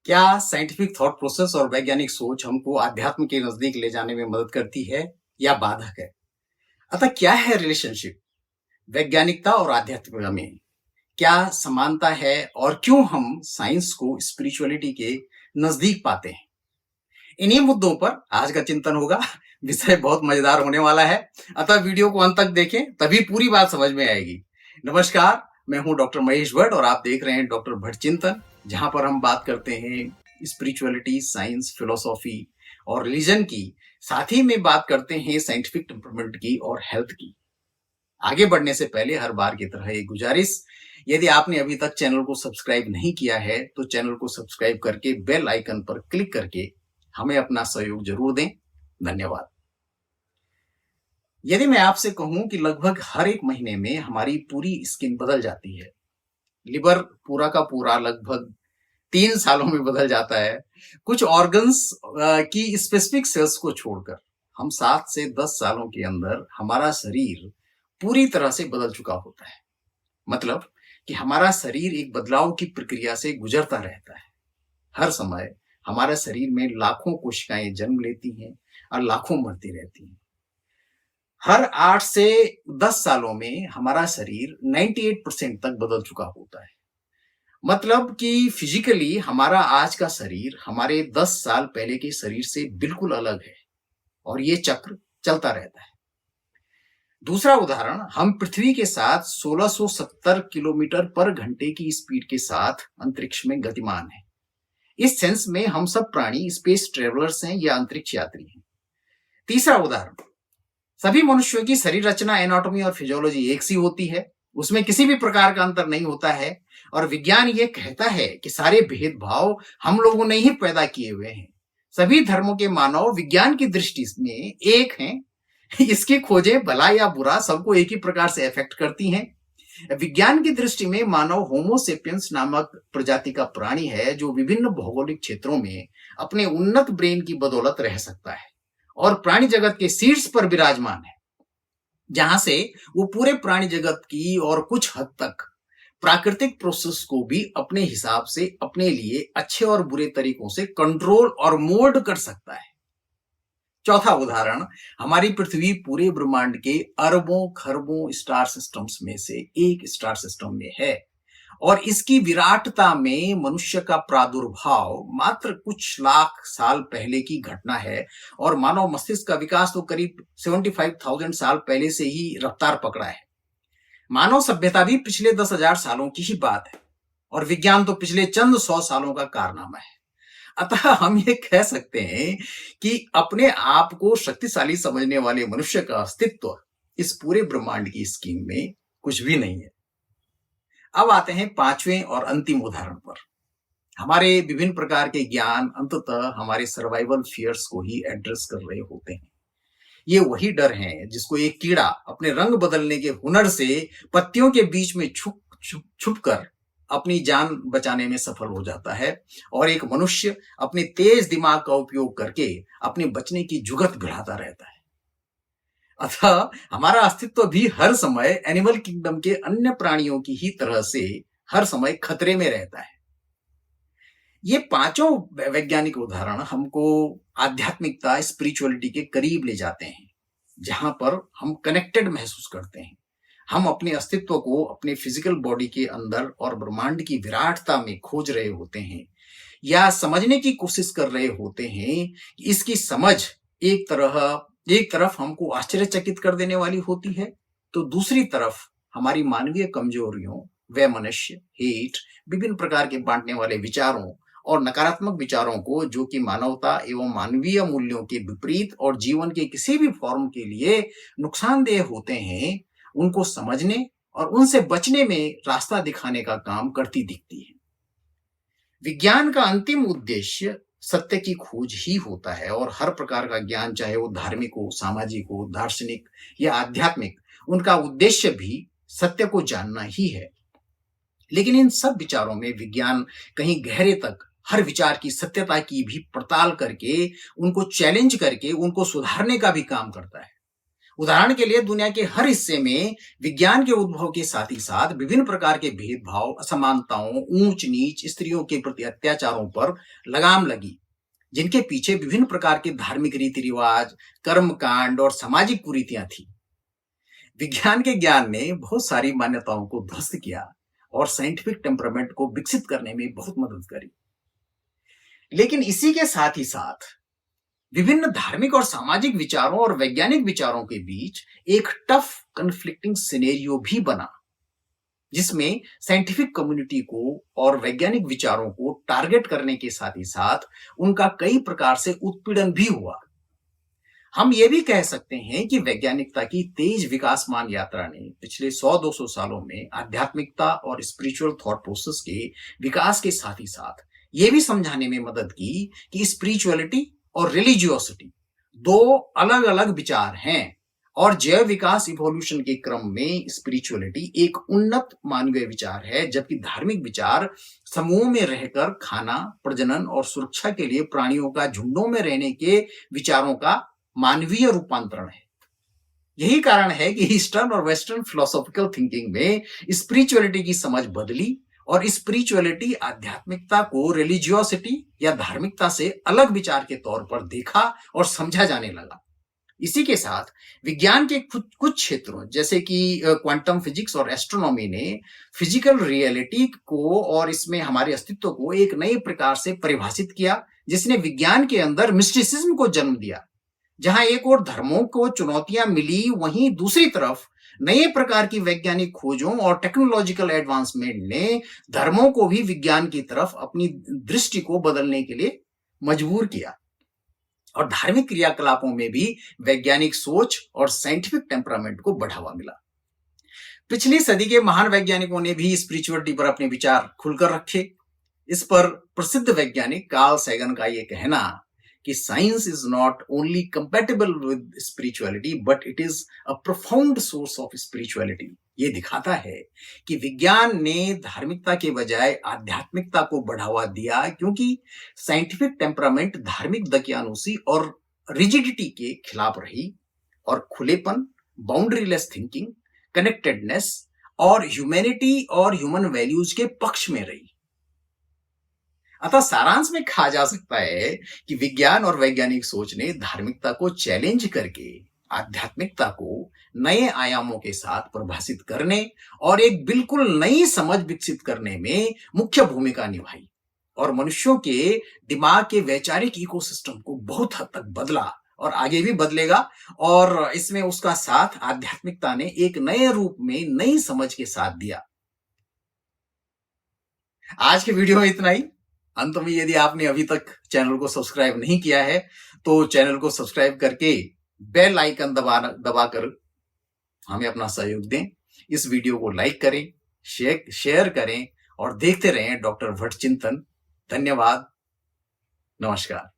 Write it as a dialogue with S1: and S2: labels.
S1: क्या scientific thought process और वैज्ञानिक सोच हमको आध्यात्म के नजदीक ले जाने में मदद करती है या बाधक है? अतः क्या है रिलेशनशिप वैज्ञानिकता और आध्यात्मिकता में? क्या समानता है और क्यों हम साइंस को स्पिरिचुअलिटी के नजदीक पाते हैं? इन्हीं मुद्दों पर आज का चिंतन होगा। विषय बहुत मजेदार होने वाला है, अतः वीडियो को अंत तक देखें, तभी पूरी बात समझ में आएगी। नमस्कार, मैं हूं डॉक्टर महेश भट्ट और आप देख रहे हैं डॉक्टर भट्ट चिंतन, जहां पर हम बात करते हैं स्पिरिचुअलिटी, साइंस, फिलोसॉफी और रिलीजन की। साथ ही में बात करते हैं साइंटिफिक डेवलपमेंट की और हेल्थ की। आगे बढ़ने से पहले हर बार की तरह एक गुजारिश, यदि आपने अभी तक चैनल को सब्सक्राइब नहीं किया है तो चैनल को सब्सक्राइब करके बेल आइकन पर क्लिक करके हमें अपना सहयोग जरूर दें। धन्यवाद। यदि मैं आपसे कहूं कि लगभग हर एक महीने में हमारी पूरी स्किन बदल जाती है, लिवर पूरा का पूरा लगभग 3 सालों में बदल जाता है, कुछ ऑर्गन्स की स्पेसिफिक सेल्स को छोड़कर हम 7 से 10 सालों के अंदर हमारा शरीर पूरी तरह से बदल चुका होता है। मतलब कि हमारा शरीर एक बदलाव की प्रक्रिया से गुजरता रहता है। हर समय हमारे शरीर में लाखों कोशिकाएं जन्म लेती हैं और लाखों मरती रहती हैं। हर 8 से 10 सालों में हमारा शरीर 98% तक बदल चुका होता है। मतलब कि फिजिकली हमारा आज का शरीर हमारे 10 साल पहले के शरीर से बिल्कुल अलग है और ये चक्र चलता रहता है। दूसरा उदाहरण, हम पृथ्वी के साथ 1670 किलोमीटर पर घंटे की स्पीड के साथ अंतरिक्ष में गतिमान है। इस सेंस में हम सब प्राणी स्पेस ट्रेवलर्स हैं या अंतरिक्ष यात्री हैं। तीसरा उदाहरण, सभी मनुष्यों की शरीर रचना, एनाटॉमी और फिजियोलॉजी एक सी होती है, उसमें किसी भी प्रकार का अंतर नहीं होता है और विज्ञान ये कहता है कि सारे भेदभाव हम लोगों ने ही पैदा किए हुए हैं। सभी धर्मों के मानव विज्ञान की दृष्टि में एक हैं। इसकी खोजें भला या बुरा सबको एक ही प्रकार से अफेक्ट करती हैं। विज्ञान की दृष्टि में मानव होमोसेपियंस नामक प्रजाति का प्राणी है जो विभिन्न भौगोलिक क्षेत्रों में अपने उन्नत ब्रेन की बदौलत रह सकता है और प्राणी जगत के शीर्ष पर विराजमान है, जहां से वो पूरे प्राणी जगत की और कुछ हद तक प्राकृतिक प्रोसेस को भी अपने हिसाब से अपने लिए अच्छे और बुरे तरीकों से कंट्रोल और मोल्ड कर सकता है। चौथा उदाहरण, हमारी पृथ्वी पूरे ब्रह्मांड के अरबों खरबों स्टार सिस्टम्स में से एक स्टार सिस्टम में है और इसकी विराटता में मनुष्य का प्रादुर्भाव मात्र कुछ लाख साल पहले की घटना है और मानव मस्तिष्क का विकास तो करीब 75,000 साल पहले से ही रफ्तार पकड़ा है। मानव सभ्यता भी पिछले 10,000 सालों की ही बात है और विज्ञान तो पिछले चंद 100 सालों का कारनामा है। अतः हम ये कह सकते हैं कि अपने आप को शक्तिशाली समझने वाले मनुष्य का अस्तित्व इस पूरे ब्रह्मांड की स्कीम में कुछ भी नहीं है। अब आते हैं पांचवें और अंतिम उदाहरण पर। हमारे विभिन्न प्रकार के ज्ञान अंततः हमारे सर्वाइवल फियर्स को ही एड्रेस कर रहे होते हैं। ये वही डर है जिसको एक कीड़ा अपने रंग बदलने के हुनर से पत्तियों के बीच में छुप कर अपनी जान बचाने में सफल हो जाता है और एक मनुष्य अपने तेज दिमाग का उपयोग करके अपने बचने की जुगत भिड़ाता रहता है। अतः हमारा अस्तित्व भी हर समय एनिमल किंगडम के अन्य प्राणियों की ही तरह से हर समय खतरे में रहता है। ये पांचों वैज्ञानिक उदाहरण हमको आध्यात्मिकता, स्पिरिचुअलिटी के करीब ले जाते हैं, जहां पर हम कनेक्टेड महसूस करते हैं। हम अपने अस्तित्व को अपने फिजिकल बॉडी के अंदर और ब्रह्मांड की विराटता में खोज रहे होते हैं या समझने की कोशिश कर रहे होते हैं। इसकी समझ एक तरफ हमको आश्चर्यचकित कर देने वाली होती है, तो दूसरी तरफ हमारी मानवीय कमजोरियों, वैमनस्य, हेट, विभिन्न प्रकार के बांटने वाले विचारों और नकारात्मक विचारों को, जो कि मानवता एवं मानवीय मूल्यों के विपरीत और जीवन के किसी भी फॉर्म के लिए नुकसानदेह होते हैं, उनको समझने और उनसे बचने में रास्ता दिखाने का काम करती दिखती है। विज्ञान का अंतिम उद्देश्य सत्य की खोज ही होता है और हर प्रकार का ज्ञान, चाहे वो धार्मिक हो, सामाजिक हो, दार्शनिक या आध्यात्मिक, उनका उद्देश्य भी सत्य को जानना ही है। लेकिन इन सब विचारों में विज्ञान कहीं गहरे तक हर विचार की सत्यता की भी पड़ताल करके, उनको चैलेंज करके, उनको सुधारने का भी काम करता है उदाहरण के लिए दुनिया के हर हिस्से में विज्ञान के उद्भव के साथ ही साथ विभिन्न प्रकार के भेदभाव, असमानताओं, ऊंच नीच, स्त्रियों के प्रति अत्याचारों पर लगाम लगी, जिनके पीछे विभिन्न प्रकार के धार्मिक रीति रिवाज, कर्मकांड और सामाजिक कुरीतियां थी। विज्ञान के ज्ञान ने बहुत सारी मान्यताओं को ध्वस्त किया और साइंटिफिक टेम्परामेंट को विकसित करने में बहुत मदद करी। लेकिन इसी के साथ ही साथ विभिन्न धार्मिक और सामाजिक विचारों और वैज्ञानिक विचारों के बीच एक टफ कन्फ्लिक्टिंग सिनेरियो भी बना, जिसमें साइंटिफिक कम्युनिटी को और वैज्ञानिक विचारों को टारगेट करने के साथ ही साथ उनका कई प्रकार से उत्पीड़न भी हुआ। हम ये भी कह सकते हैं कि वैज्ञानिकता की तेज विकासमान यात्रा ने पिछले 100-200 सालों में आध्यात्मिकता और स्पिरिचुअल थॉट प्रोसेस के विकास के साथ ही साथ ये भी समझाने में मदद की कि स्पिरिचुअलिटी और रिलीजियोसिटी दो अलग अलग विचार हैं और जैव विकास इवोल्यूशन के क्रम में स्पिरिचुअलिटी एक उन्नत मानवीय विचार है, जबकि धार्मिक विचार समूह में रहकर खाना, प्रजनन और सुरक्षा के लिए प्राणियों का झुंडों में रहने के विचारों का मानवीय रूपांतरण है। यही कारण है कि ईस्टर्न और वेस्टर्न फिलोसॉफिकल थिंकिंग में स्पिरिचुअलिटी की समझ बदली और स्पिरिचुअलिटी आध्यात्मिकता को रिलीजियोसिटी या धार्मिकता से अलग विचार के तौर पर देखा और समझा जाने लगा। इसी के साथ विज्ञान के कुछ क्षेत्रों जैसे कि क्वांटम फिजिक्स और एस्ट्रोनॉमी ने फिजिकल रियलिटी को और इसमें हमारे अस्तित्व को एक नए प्रकार से परिभाषित किया, जिसने विज्ञान के अंदर मिस्टिसिज्म को जन्म दिया। जहां एक और धर्मों को चुनौतियां मिली, वहीं दूसरी तरफ नए प्रकार की वैज्ञानिक खोजों और टेक्नोलॉजिकल एडवांसमेंट ने धर्मों को भी विज्ञान की तरफ अपनी दृष्टि को बदलने के लिए मजबूर किया और धार्मिक क्रियाकलापों में भी वैज्ञानिक सोच और साइंटिफिक टेम्परामेंट को बढ़ावा मिला। पिछली सदी के महान वैज्ञानिकों ने भी स्पिरिचुअलिटी पर अपने विचार खुलकर रखे। इस पर प्रसिद्ध वैज्ञानिक कार्ल सैगन का यह कहना कि science is not only compatible with spirituality but it is a profound source of spirituality, ये दिखाता है कि विज्ञान ने धार्मिकता के बजाय आध्यात्मिकता को बढ़ावा दिया, क्योंकि साइंटिफिक टेम्परामेंट धार्मिक दकियानुसी और रिजिडिटी के खिलाफ रही और खुलेपन, बाउंड्रीलेस थिंकिंग, कनेक्टेडनेस और ह्यूमैनिटी और ह्यूमन वैल्यूज के पक्ष में रही। अतः सारांश में कहा जा सकता है कि विज्ञान और वैज्ञानिक सोच ने धार्मिकता को चैलेंज करके आध्यात्मिकता को नए आयामों के साथ परिभाषित करने और एक बिल्कुल नई समझ विकसित करने में मुख्य भूमिका निभाई और मनुष्यों के दिमाग के वैचारिक इकोसिस्टम को बहुत हद तक बदला और आगे भी बदलेगा। और इसमें उसका साथ आध्यात्मिकता ने एक नए रूप में नई समझ के साथ दिया। आज के वीडियो में इतना ही। अंत में यदि आपने अभी तक चैनल को सब्सक्राइब नहीं किया है तो चैनल को सब्सक्राइब करके बेल आइकन दबाकर हमें अपना सहयोग दें। इस वीडियो को लाइक करें, शेयर करें और देखते रहें डॉक्टर भट्ट चिंतन। धन्यवाद। नमस्कार।